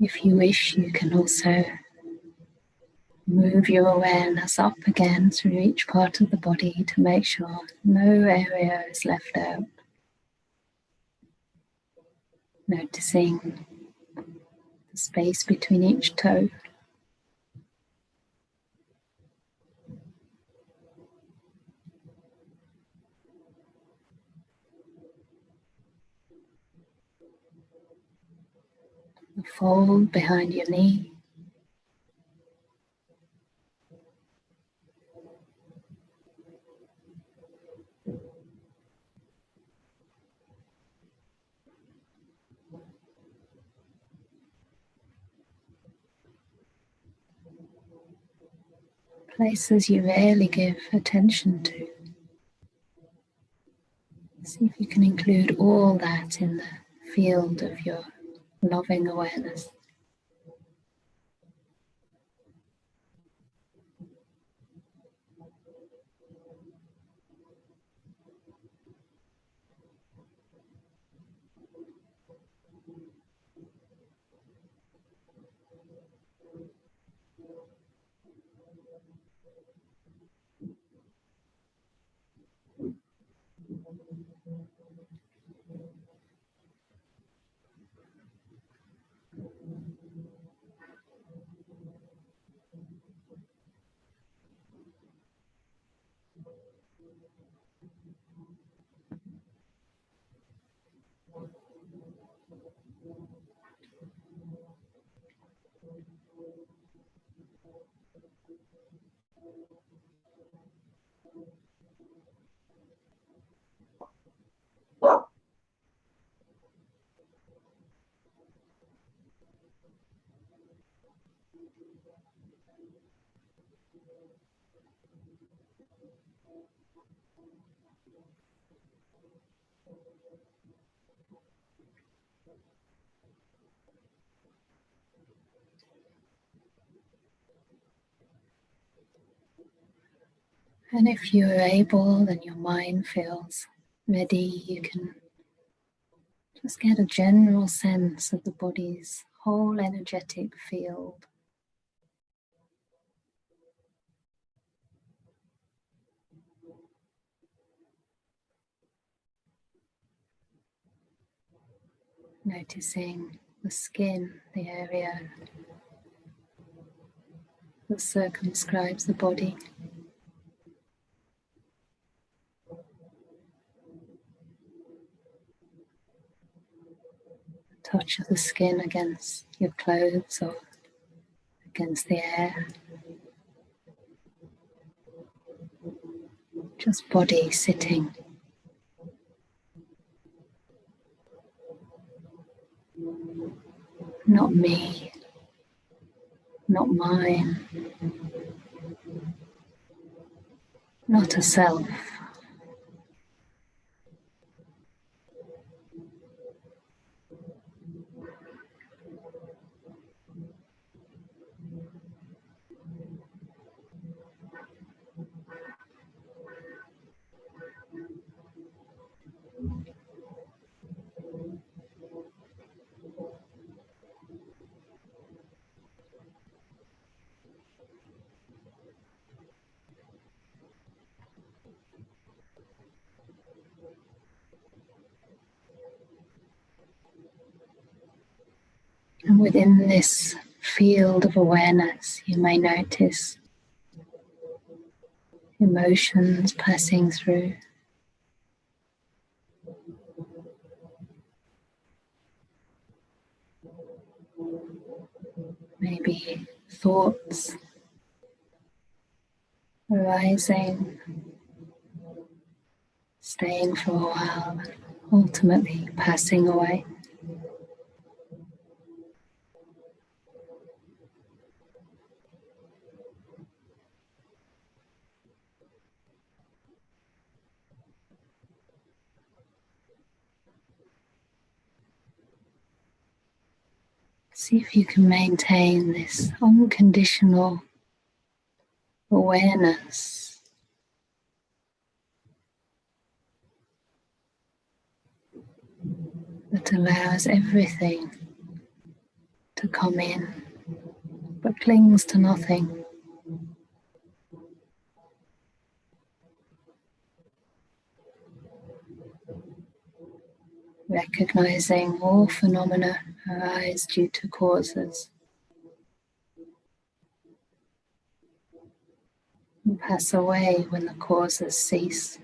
Speaker 1: If you wish, you can also move your awareness up again through each part of the body to make sure no area is left out. Noticing the space between each toe. The fold behind your knee. Places you rarely give attention to. See if you can include all that in the field of your loving awareness. And if you're able and your mind feels ready, you can just get a general sense of the body's whole energetic field. Noticing the skin, the area that circumscribes the body. Touch of the skin against your clothes or against the air. Just body sitting. Not me, not mine, not a self. And within this field of awareness, you may notice emotions passing through. Maybe thoughts arising, staying for a while, ultimately passing away. See if you can maintain this unconditional awareness that allows everything to come in but clings to nothing. Recognizing all phenomena arise due to causes and pass away when the causes cease.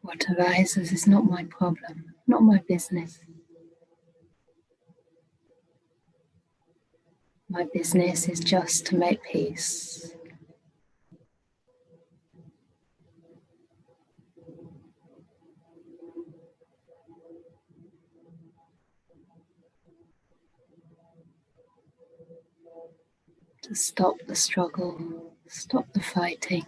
Speaker 1: What arises is not my problem, not my business. My business is just to make peace. To stop the struggle, stop the fighting.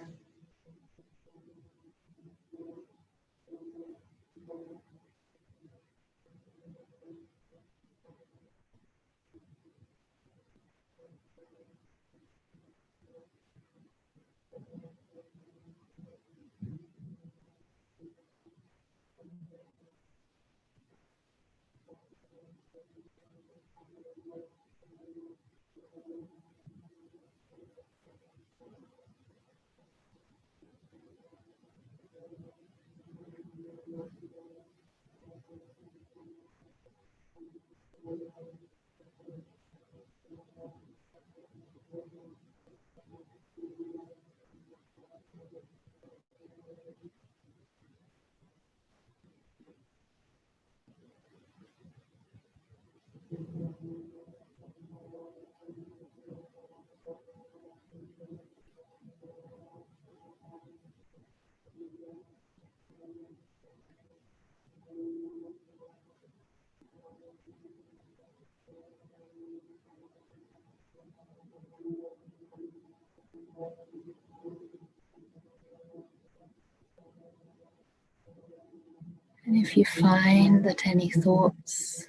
Speaker 1: And if you find that any thoughts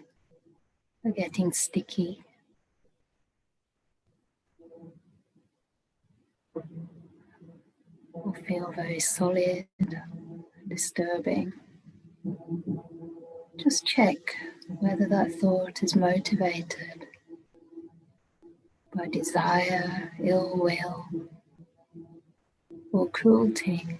Speaker 1: are getting sticky, or feel very solid, disturbing, just check whether that thought is motivated by desire, ill will, or cruelty.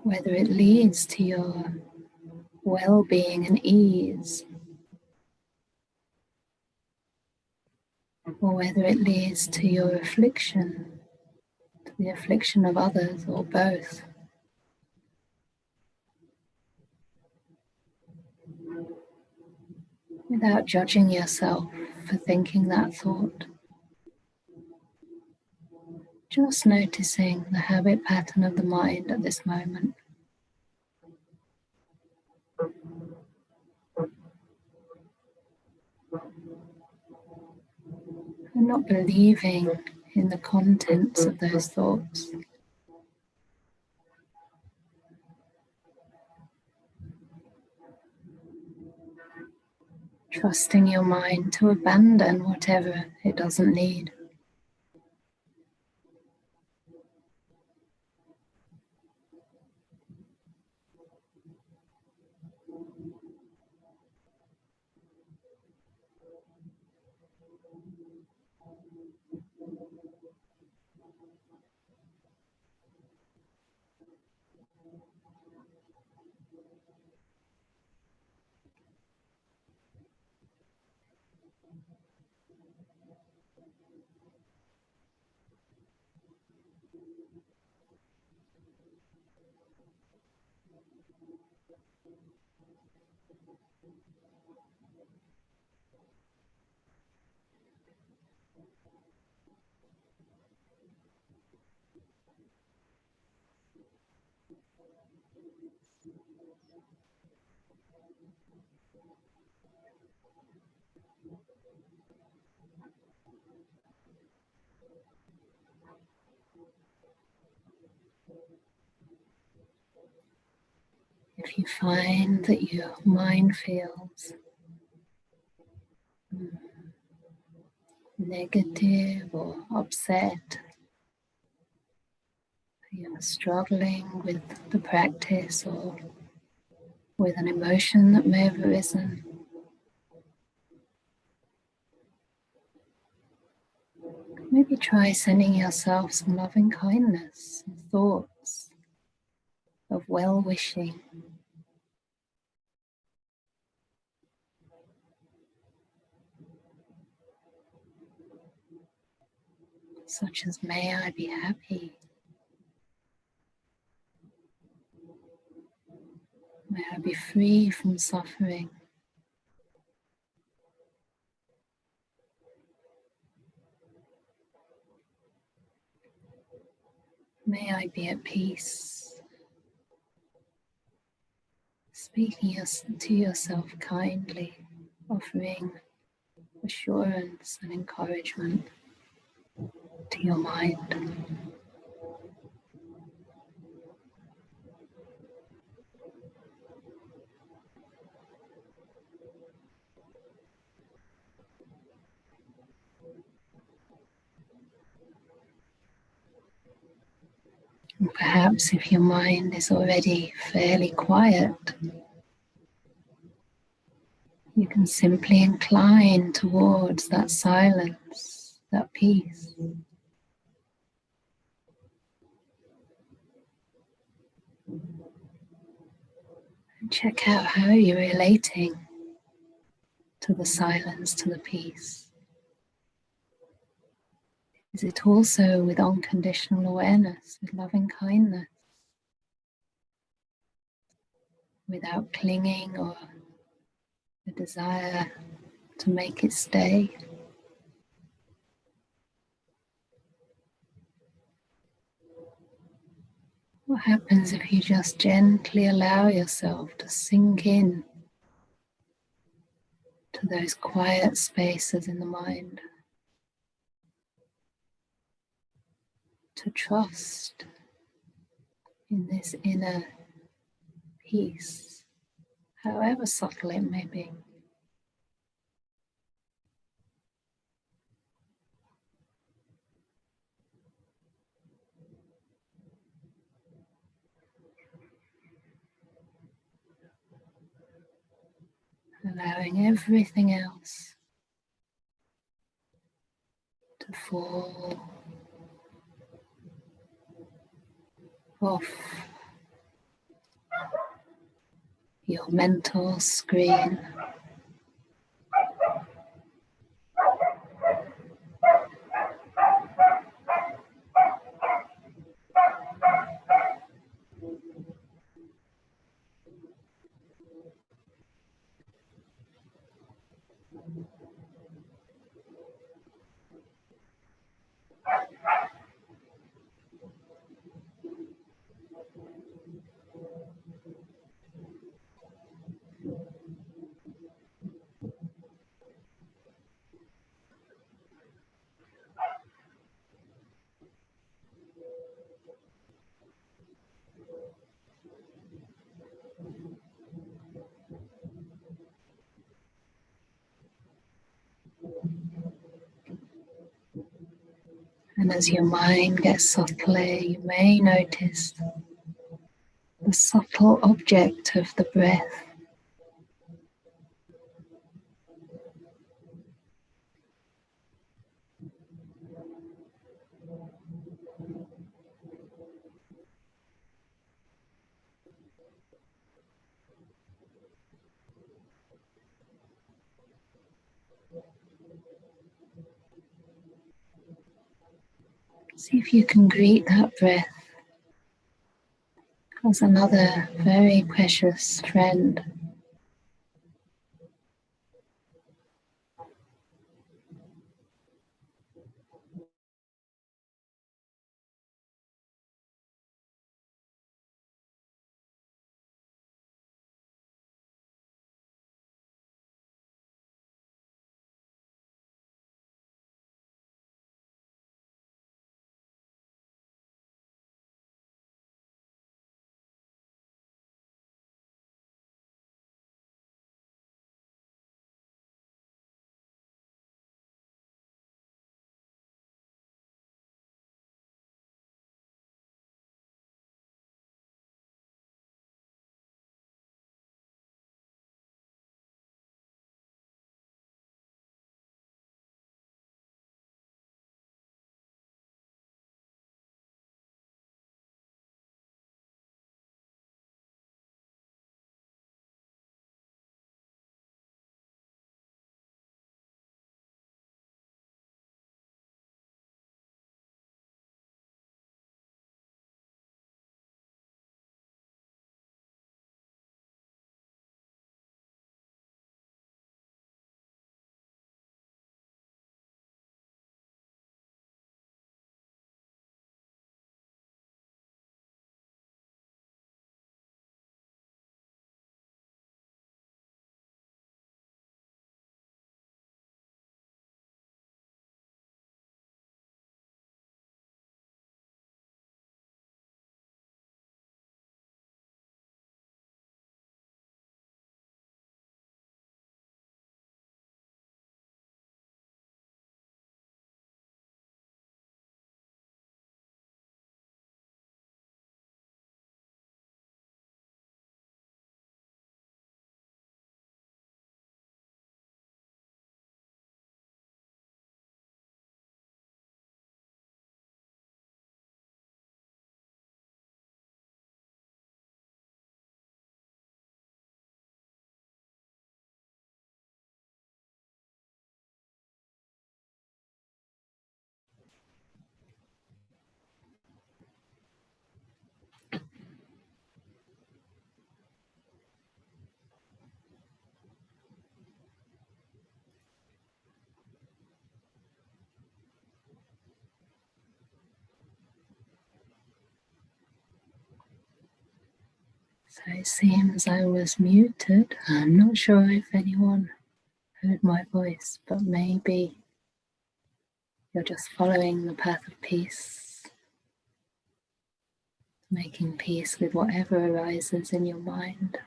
Speaker 1: Whether it leads to your well-being and ease, or whether it leads to your affliction, to the affliction of others, or both. Without judging yourself for thinking that thought. Just noticing the habit pattern of the mind at this moment. And not believing in the contents of those thoughts. Trusting your mind to abandon whatever it doesn't need. If you find that your mind feels negative or upset, you're struggling with the practice or with an emotion that may have arisen, maybe try sending yourself some loving kindness, some thoughts of well-wishing. Such as, may I be happy, may I be free from suffering, may I be at peace. Speaking to yourself kindly, offering assurance and encouragement to your mind. And perhaps if your mind is already fairly quiet, you can simply incline towards that silence, that peace. And check out how you're relating to the silence, to the peace. Is it also with unconditional awareness, with loving kindness, without clinging or the desire to make it stay? What happens if you just gently allow yourself to sink in to those quiet spaces in the mind? To trust in this inner peace, however subtle it may be. Allowing everything else to fall off your mental screen. And as your mind gets subtler, you may notice the subtle object of the breath. See if you can greet that breath as another very precious friend. So it seems I was muted. I'm not sure if anyone heard my voice, but maybe you're just following the path of peace, making peace with whatever arises in your mind.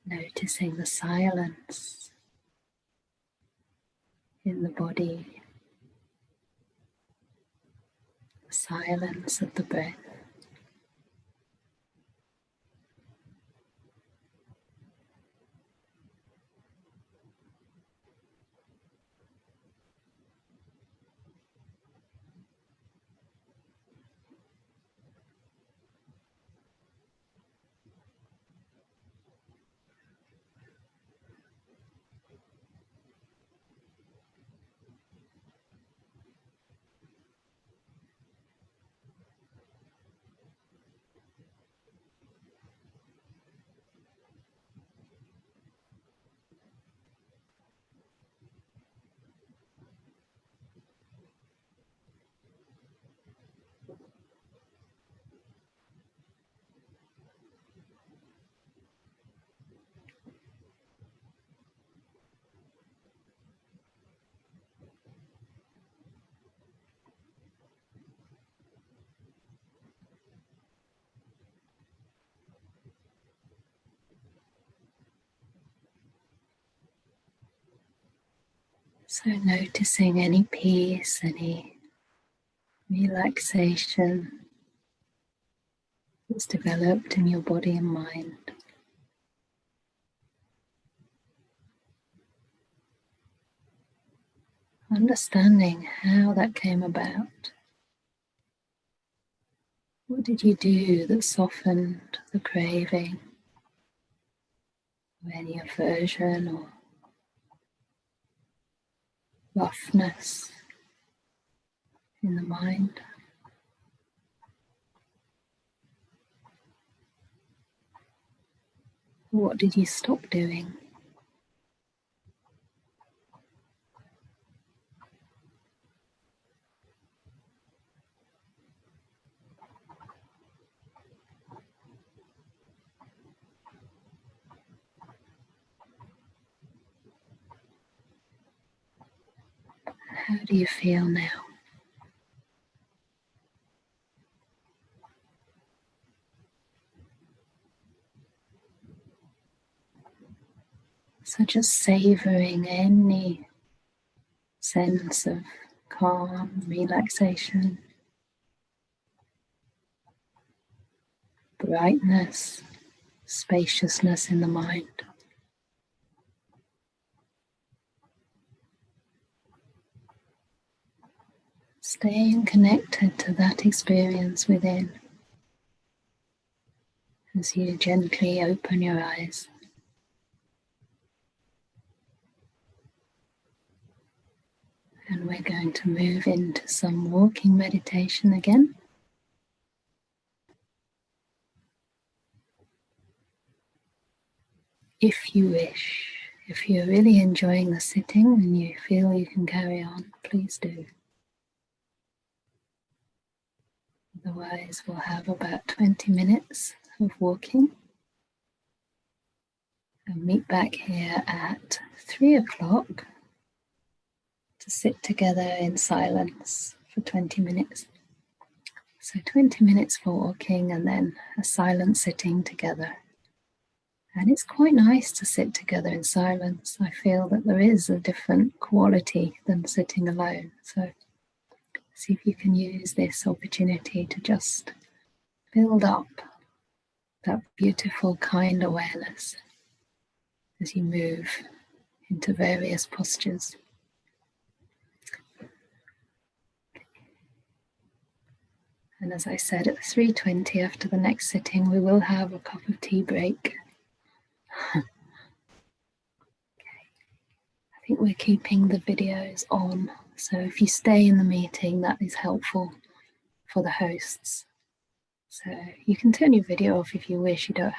Speaker 1: Noticing the silence in the body, the silence of the breath. So noticing any peace, any relaxation that's developed in your body and mind. Understanding how that came about. What did you do that softened the craving, or any aversion or roughness in the mind? What did you stop doing? How do you feel now? So just savoring any sense of calm, relaxation, brightness, spaciousness in the mind. Staying connected to that experience within as you gently open your eyes. And we're going to move into some walking meditation again. If you wish, if you're really enjoying the sitting and you feel you can carry on, please do. Otherwise, we'll have about 20 minutes of walking and meet back here at 3 o'clock to sit together in silence for 20 minutes. So 20 minutes for walking and then a silent sitting together. And it's quite nice to sit together in silence. I feel that there is a different quality than sitting alone. So see if you can use this opportunity to just build up that beautiful, kind awareness as you move into various postures. And as I said, at 3:20 after the next sitting, we will have a cup of tea break. Okay. I think we're keeping the videos on, so if you stay in the meeting, that is helpful for the hosts. So you can turn your video off if you wish, you don't